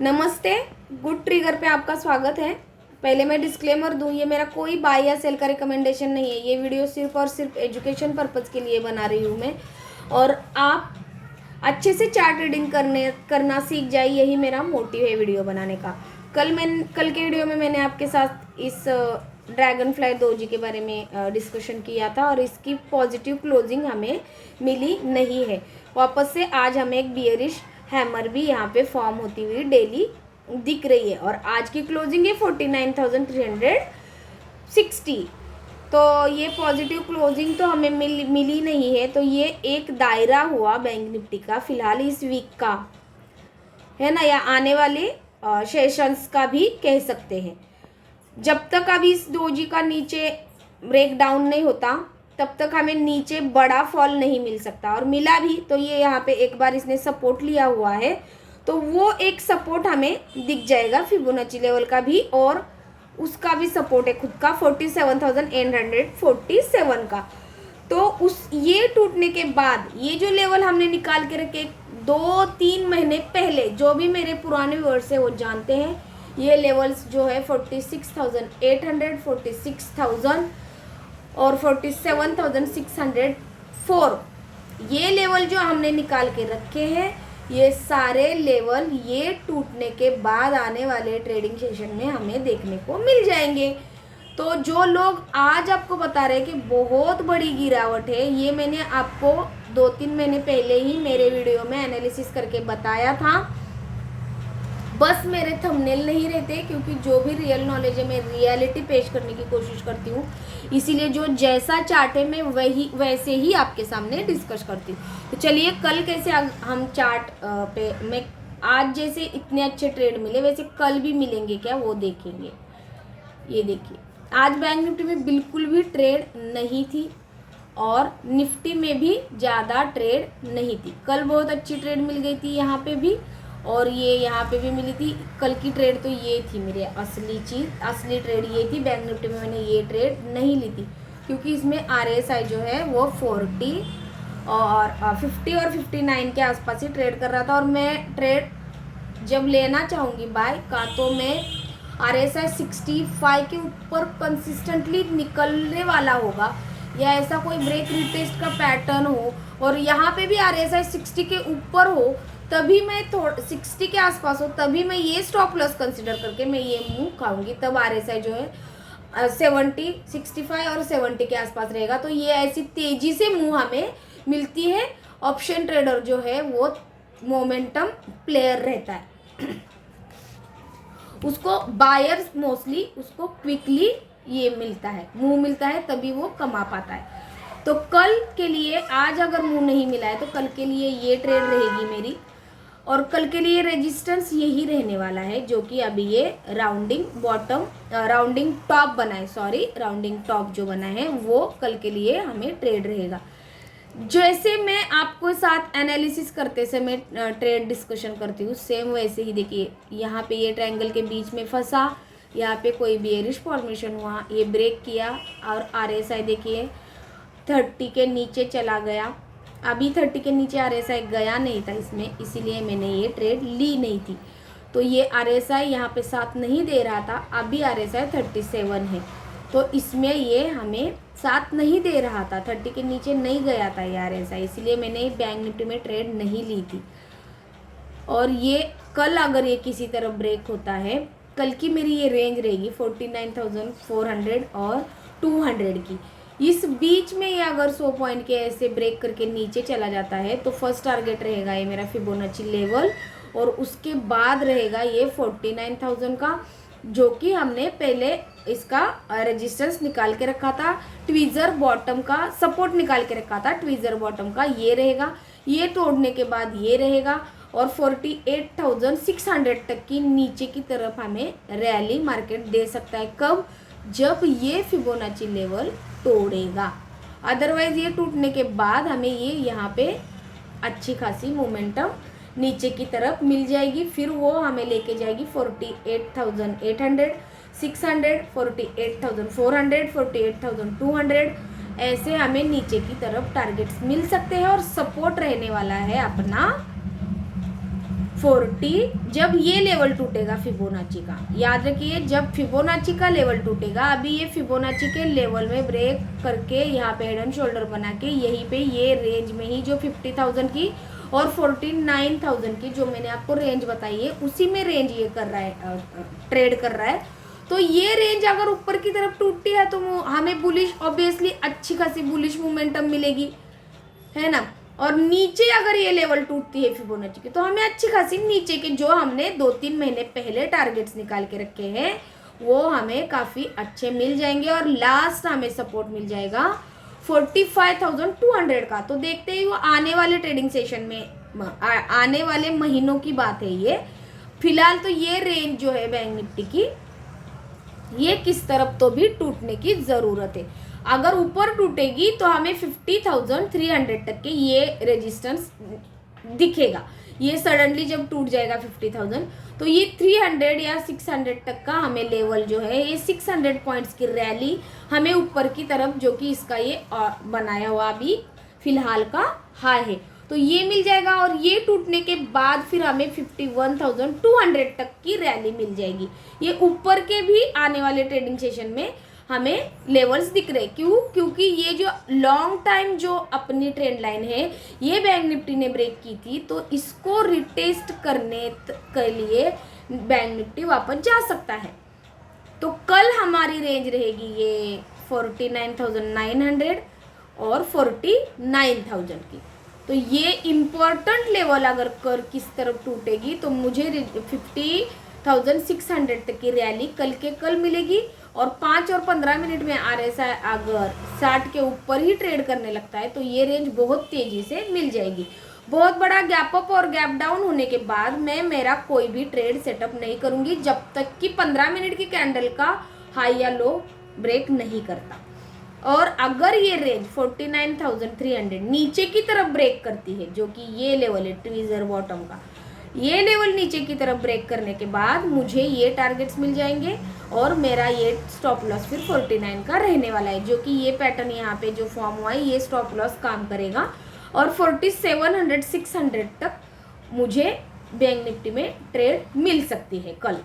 नमस्ते। Good trigger पे आपका स्वागत है। पहले मैं डिस्क्लेमर दूं, ये मेरा कोई बाय या सेल का रिकमेंडेशन नहीं है। ये वीडियो सिर्फ और सिर्फ एजुकेशन पर्पज़ के लिए बना रही हूँ मैं, और आप अच्छे से चार्ट रीडिंग करना सीख जाए, यही मेरा मोटिव है वीडियो बनाने का। कल के वीडियो में मैंने आपके साथ इस ड्रैगन फ्लाई डोजी के बारे में डिस्कशन किया था, और इसकी पॉजिटिव क्लोजिंग हमें मिली नहीं है। वापस से आज हमें एक बियरिश हैमर भी यहाँ पे फॉर्म होती हुई डेली दिख रही है, और आज की क्लोजिंग है 49,360। तो ये पॉजिटिव क्लोजिंग तो हमें मिली नहीं है। तो ये एक दायरा हुआ बैंक निफ्टी का फिलहाल इस वीक का, है ना, या आने वाले सेशंस का भी कह सकते हैं। जब तक अभी इस डोजी का नीचे ब्रेक डाउन नहीं होता, तब तक हमें नीचे बड़ा फॉल नहीं मिल सकता। और मिला भी तो ये यहाँ पे एक बार इसने सपोर्ट लिया हुआ है, तो वो एक सपोर्ट हमें दिख जाएगा फिबोनाची लेवल का भी, और उसका भी सपोर्ट है खुद का 47,847 का। तो उस ये टूटने के बाद ये जो लेवल हमने निकाल के रखे 2-3 महीने पहले, जो भी मेरे पुराने व्यूअर्स है वो जानते हैं, ये लेवल्स जो है 46,800, 46,000 और 47,604, ये लेवल जो हमने निकाल के रखे हैं, ये सारे लेवल ये टूटने के बाद आने वाले ट्रेडिंग सेशन में हमें देखने को मिल जाएंगे। तो जो लोग आज आपको बता रहे हैं कि बहुत बड़ी गिरावट है, ये मैंने आपको 2-3 महीने पहले ही मेरे वीडियो में एनालिसिस करके बताया था। बस मेरे थंबनेल नहीं रहते, क्योंकि जो भी रियल नॉलेज है मैं रियलिटी पेश करने की कोशिश करती हूँ, इसीलिए जो जैसा चार्ट है मैं वैसे ही आपके सामने डिस्कस करती हूँ। तो चलिए कल कैसे हम चार्ट पे मैं आज जैसे इतने अच्छे ट्रेड मिले वैसे कल भी मिलेंगे क्या, वो देखेंगे। ये देखिए, आज बैंक निफ्टी में बिल्कुल भी ट्रेड नहीं थी, और निफ्टी में भी ज़्यादा ट्रेड नहीं थी। कल बहुत अच्छी ट्रेड मिल गई थी यहाँ पे भी, और ये यहाँ पे भी मिली थी। कल की ट्रेड तो ये थी मेरी असली ट्रेड ये थी। बैंक निफ्टी में मैंने ये ट्रेड नहीं ली थी, क्योंकि इसमें RSI जो है वो 40 और 50 और 59 के आसपास ही ट्रेड कर रहा था। और मैं ट्रेड जब लेना चाहूँगी बाय का, तो मैं RSI 65 के ऊपर कंसिस्टेंटली निकलने वाला होगा, या ऐसा कोई ब्रेक रिटेस्ट का पैटर्न हो, और यहाँ पे भी RSI 60 के ऊपर हो, तभी मैं 60 के आसपास हो, तभी मैं ये स्टॉप लॉस कंसिडर करके मैं ये मूव खाऊंगी। तब RSI जो है 70, 65 और 70 के आसपास रहेगा। तो ये ऐसी तेजी से मूव हमें मिलती है। ऑप्शन ट्रेडर जो है वो मोमेंटम प्लेयर रहता है, उसको बायर्स मोस्टली उसको क्विकली ये मिलता है, मूव मिलता है, तभी वो कमा पाता है। तो कल के लिए आज अगर मूव नहीं मिला है तो कल के लिए ये ट्रेड रहेगी मेरी, और कल के लिए रेजिस्टेंस यही रहने वाला है, जो कि अभी ये राउंडिंग टॉप जो बना है वो कल के लिए हमें ट्रेड रहेगा। जैसे मैं आपको साथ एनालिसिस करते समय ट्रेड डिस्कशन करती हूँ, सेम वैसे ही देखिए, यहाँ पे ये ट्रायंगल के बीच में फंसा, यहाँ पे कोई बियरिश फॉर्मेशन हुआ, ये ब्रेक किया, और RSI देखिए 30 के नीचे चला गया। अभी 30 के नीचे RSI गया नहीं था इसमें, इसीलिए मैंने ये ट्रेड ली नहीं थी। तो ये RSI यहाँ पे साथ नहीं दे रहा था, अभी RSI 37 है, तो इसमें ये हमें साथ नहीं दे रहा था, 30 के नीचे नहीं गया था ये RSI, इसलिए मैंने बैंक निफ्टी में ट्रेड नहीं ली थी। और ये कल अगर ये किसी तरह ब्रेक होता है, कल की मेरी ये रेंज रहेगी 49,400 और 200 की। इस बीच में ये अगर 100 पॉइंट के ऐसे ब्रेक करके नीचे चला जाता है, तो फर्स्ट टारगेट रहेगा ये मेरा फिबोनाची लेवल, और उसके बाद रहेगा ये 49,000 का, जो कि हमने पहले इसका रेजिस्टेंस निकाल के रखा था, ट्वीजर बॉटम का सपोर्ट निकाल के रखा था, ट्वीजर बॉटम का ये रहेगा। ये तोड़ने के बाद ये रहेगा, और 48,600 तक की नीचे की तरफ हमें रैली मार्केट दे सकता है। कब? जब ये फिबोनाची लेवल तोड़ेगा। अदरवाइज ये टूटने के बाद हमें ये यहाँ पे अच्छी खासी मोमेंटम नीचे की तरफ मिल जाएगी, फिर वो हमें लेके जाएगी 48,800, 600, 48,400, 48,200, ऐसे हमें नीचे की तरफ टारगेट्स मिल सकते हैं। और सपोर्ट रहने वाला है अपना 40 जब ये लेवल टूटेगा फिबोनाची का, याद रखिए जब फिबोनाची का लेवल टूटेगा, अभी ये फिबोनाची के लेवल में ब्रेक करके यहाँ पे हेड एंड शोल्डर बना के यहीं पे ये रेंज में ही जो 50,000 की और 49,000 की जो मैंने आपको रेंज बताई है उसी में रेंज ये कर रहा है, ट्रेड कर रहा है। तो ये रेंज अगर ऊपर की तरफ टूटती है तो हमें बुलिश ऑब्वियसली अच्छी खासी बुलिश मोमेंटम मिलेगी, है ना। और नीचे अगर ये लेवल टूटती है फिबोनाची की तो हमें अच्छी खासी नीचे के जो हमने 2-3 महीने पहले टारगेट्स निकाल के रखे हैं वो हमें काफ़ी अच्छे मिल जाएंगे। और लास्ट हमें सपोर्ट मिल जाएगा 45,200 का। तो देखते ही वो आने वाले ट्रेडिंग सेशन में आने वाले महीनों की बात है ये। फिलहाल तो ये रेंज जो है बैंक निफ्टी की ये किस तरफ तो भी टूटने की ज़रूरत है। अगर ऊपर टूटेगी तो हमें 50,300 तक के ये रेजिस्टेंस दिखेगा। ये सडनली जब टूट जाएगा 50,000 तो ये 300 या 600 तक का हमें लेवल जो है ये 600 पॉइंट्स की रैली हमें ऊपर की तरफ जो कि इसका ये बनाया हुआ अभी फिलहाल का हाई है तो ये मिल जाएगा। और ये टूटने के बाद फिर हमें 51,200 तक की रैली मिल जाएगी। ये ऊपर के भी आने वाले ट्रेडिंग सेशन में हमें लेवल्स दिख रहे। क्यों? क्योंकि ये जो लॉन्ग टाइम जो अपनी ट्रेंड लाइन है ये बैंक निफ्टी ने ब्रेक की थी तो इसको रिटेस्ट करने के लिए बैंक निफ्टी वापस जा सकता है। तो कल हमारी रेंज रहेगी ये 49,900 और 49,000 की। तो ये इम्पोर्टेंट लेवल अगर कर किस तरफ टूटेगी तो मुझे 50,600 तक की रैली कल के कल मिलेगी। और 5 और 15 मिनट में RSI अगर 60 के ऊपर ही ट्रेड करने लगता है तो ये रेंज बहुत तेज़ी से मिल जाएगी। बहुत बड़ा गैप अप और गैप डाउन होने के बाद मैं मेरा कोई भी ट्रेड सेटअप नहीं करूँगी जब तक कि 15 मिनट की कैंडल का हाई या लो ब्रेक नहीं करता। और अगर ये रेंज 49,300 नीचे की तरफ ब्रेक करती है जो कि ये लेवल है ट्वीजर बॉटम का, ये लेवल नीचे की तरफ ब्रेक करने के बाद मुझे ये टारगेट्स मिल जाएंगे और मेरा ये स्टॉप लॉस फिर 49 का रहने वाला है जो कि ये पैटर्न यहाँ पे जो फॉर्म हुआ है ये स्टॉप लॉस काम करेगा। और 4700-600 तक मुझे बैंक निफ्टी में ट्रेड मिल सकती है कल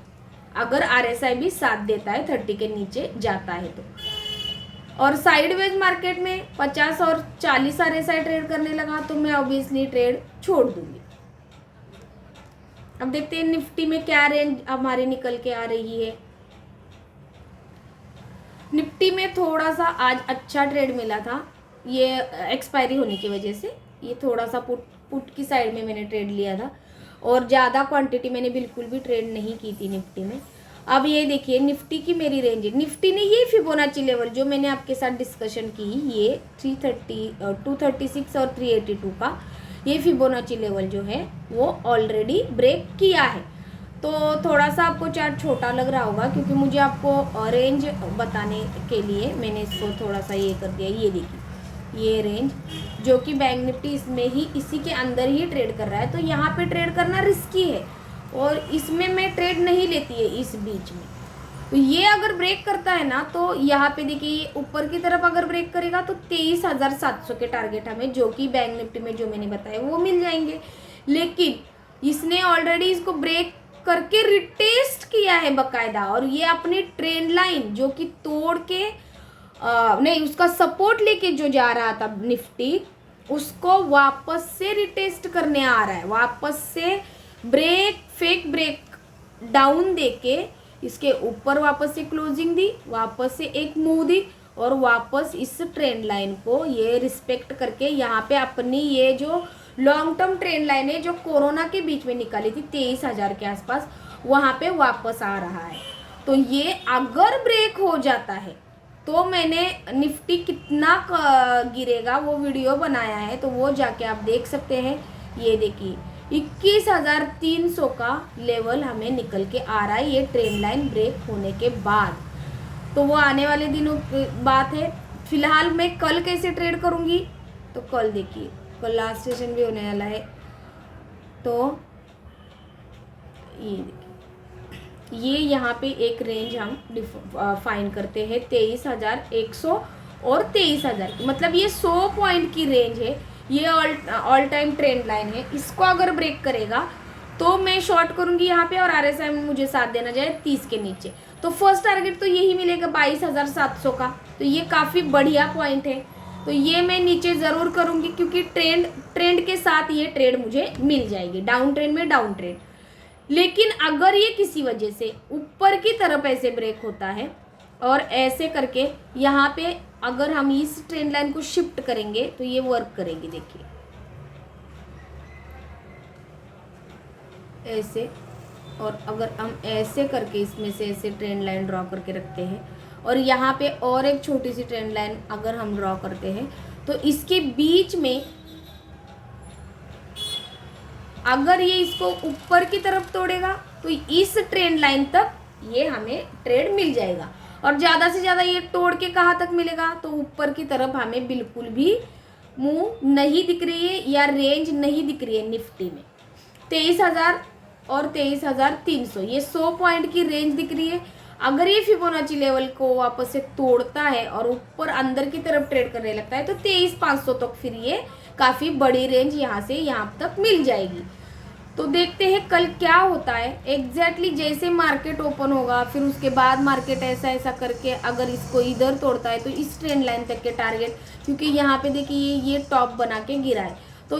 अगर RSI भी साथ देता है 30 के नीचे जाता है तो। और साइडवेज मार्केट में 50 और 40 RSI ट्रेड करने लगा तो मैं ऑब्वियसली ट्रेड छोड़ दूंगी। अब देखते हैं निफ्टी में क्या रेंज हमारी निकल के आ रही है। निफ्टी में थोड़ा सा आज अच्छा ट्रेड मिला था, ये एक्सपायरी होने की वजह से ये थोड़ा सा पुट की साइड में मैंने ट्रेड लिया था और ज़्यादा क्वांटिटी मैंने बिल्कुल भी ट्रेड नहीं की थी निफ्टी में। अब ये देखिए निफ्टी की मेरी रेंज है, निफ्टी ने ये फिबोनाची लेवल जो मैंने आपके साथ डिस्कशन की ये 236 और 382 का ये फिबोनाची लेवल जो है वो ऑलरेडी ब्रेक किया है। तो थोड़ा सा आपको चार्ट छोटा लग रहा होगा क्योंकि मुझे आपको रेंज बताने के लिए मैंने इसको थोड़ा सा ये कर दिया। ये देखिए ये रेंज जो कि बैंक निफ्टी इसमें ही इसी के अंदर ही ट्रेड कर रहा है तो यहाँ पे ट्रेड करना रिस्की है और इसमें मैं ट्रेड नहीं लेती है इस बीच में। तो ये अगर ब्रेक करता है ना तो यहाँ पे देखिए ऊपर की तरफ अगर ब्रेक करेगा तो 23,700 के टारगेट हमें जो कि बैंक निफ्टी में जो मैंने बताया वो मिल जाएंगे। लेकिन इसने ऑलरेडी इसको ब्रेक करके रिटेस्ट किया है बकायदा और ये अपनी ट्रेंड लाइन जो कि तोड़ के नहीं उसका सपोर्ट लेके जो जा रहा था निफ्टी उसको वापस से रिटेस्ट करने आ रहा है, वापस से ब्रेक फेक ब्रेक डाउन देके इसके ऊपर वापस से क्लोजिंग दी, वापस से एक मूव दी और वापस इस ट्रेंड लाइन को ये रिस्पेक्ट करके यहाँ पे अपनी ये जो लॉन्ग टर्म ट्रेंड लाइन है जो कोरोना के बीच में निकाली थी 23,000 के आसपास वहाँ पे वापस आ रहा है। तो ये अगर ब्रेक हो जाता है तो मैंने निफ्टी कितना गिरेगा वो वीडियो बनाया है तो वो जाके आप देख सकते हैं। ये देखिए 21,300 का लेवल हमें निकल के आ रहा है ये ट्रेंड लाइन ब्रेक होने के बाद। तो वो आने वाले दिनों की बात है। फिलहाल मैं कल कैसे ट्रेड करूँगी तो कल देखिए कल लास्ट सेशन भी होने वाला है। तो ये देखिए ये यहाँ पे एक रेंज हम फाइन करते हैं 23,100 और 23,000 की, मतलब ये 100 पॉइंट की रेंज है। ये ऑल टाइम ट्रेंड लाइन है, इसको अगर ब्रेक करेगा तो मैं शॉर्ट करूंगी यहाँ पे और RSI में मुझे साथ देना जाए 30 के नीचे। तो फर्स्ट टारगेट तो यही मिलेगा 22,700 का, तो ये काफ़ी बढ़िया पॉइंट है। तो ये मैं नीचे ज़रूर करूँगी क्योंकि ट्रेंड के साथ ये ट्रेड मुझे मिल जाएगी, डाउन ट्रेंड में डाउन ट्रेंड। लेकिन अगर ये किसी वजह से ऊपर की तरफ ऐसे ब्रेक होता है और ऐसे करके यहाँ पे अगर हम इस ट्रेंड लाइन को शिफ्ट करेंगे तो ये वर्क करेगी, देखिए ऐसे। और अगर हम ऐसे करके इसमें से ऐसे ट्रेंड लाइन ड्रॉ करके रखते हैं और यहाँ पे और एक छोटी सी ट्रेंड लाइन अगर हम ड्रॉ करते हैं तो इसके बीच में अगर ये इसको ऊपर की तरफ तोड़ेगा तो इस ट्रेंड लाइन तक ये हमें ट्रेड मिल जाएगा। और ज़्यादा से ज़्यादा ये तोड़ के कहाँ तक मिलेगा, तो ऊपर की तरफ हमें बिल्कुल भी मूव नहीं दिख रही है या रेंज नहीं दिख रही है निफ्टी में। 23,000 और 23,300 ये 100 पॉइंट की रेंज दिख रही है। अगर ये फिबोनाची लेवल को वापस से तोड़ता है और ऊपर अंदर की तरफ ट्रेड करने लगता है तो 23,500 तक फिर ये काफ़ी बड़ी रेंज यहाँ से यहाँ तक मिल जाएगी। तो देखते हैं कल क्या होता है। एग्जैक्टली जैसे मार्केट ओपन होगा फिर उसके बाद मार्केट ऐसा करके अगर इसको इधर तोड़ता है तो इस ट्रेंड लाइन तक के टारगेट, क्योंकि यहाँ पे देखिए ये टॉप बना के गिरा है, तो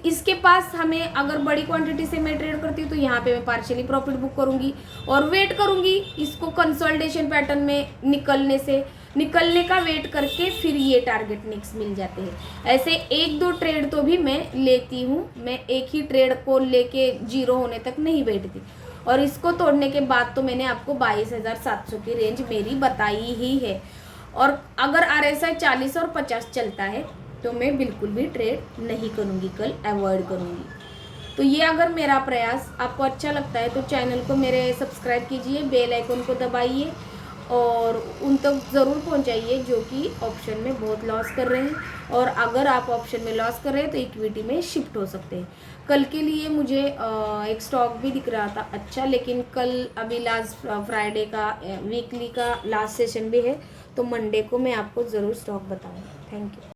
इसके पास हमें अगर बड़ी क्वांटिटी से मैं ट्रेड करती हूँ तो यहाँ पे मैं पार्शियली प्रॉफिट बुक करूँगी और वेट करूँगी इसको कंसोलिडेशन पैटर्न में निकलने का वेट करके फिर ये टारगेट नेक्स्ट मिल जाते हैं। ऐसे 1-2 ट्रेड तो भी मैं लेती हूँ, मैं एक ही ट्रेड को लेके जीरो होने तक नहीं बैठती। और इसको तोड़ने के बाद तो मैंने आपको 22,700 की रेंज मेरी बताई ही है। और अगर RSI 40 और 50 चलता है तो मैं बिल्कुल भी ट्रेड नहीं करूँगी, कल अवॉइड करूँगी। तो ये अगर मेरा प्रयास आपको अच्छा लगता है तो चैनल को मेरे सब्सक्राइब कीजिए, बेल आइकन को दबाइए और उन तक ज़रूर पहुंचाइए जो कि ऑप्शन में बहुत लॉस कर रहे हैं। और अगर आप ऑप्शन में लॉस कर रहे हैं तो इक्विटी में शिफ्ट हो सकते हैं। कल के लिए मुझे एक स्टॉक भी दिख रहा था अच्छा, लेकिन कल अभी लास्ट फ्राइडे का वीकली का लास्ट सेशन भी है तो मंडे को मैं आपको ज़रूर स्टॉक बताऊँगी। Thank you.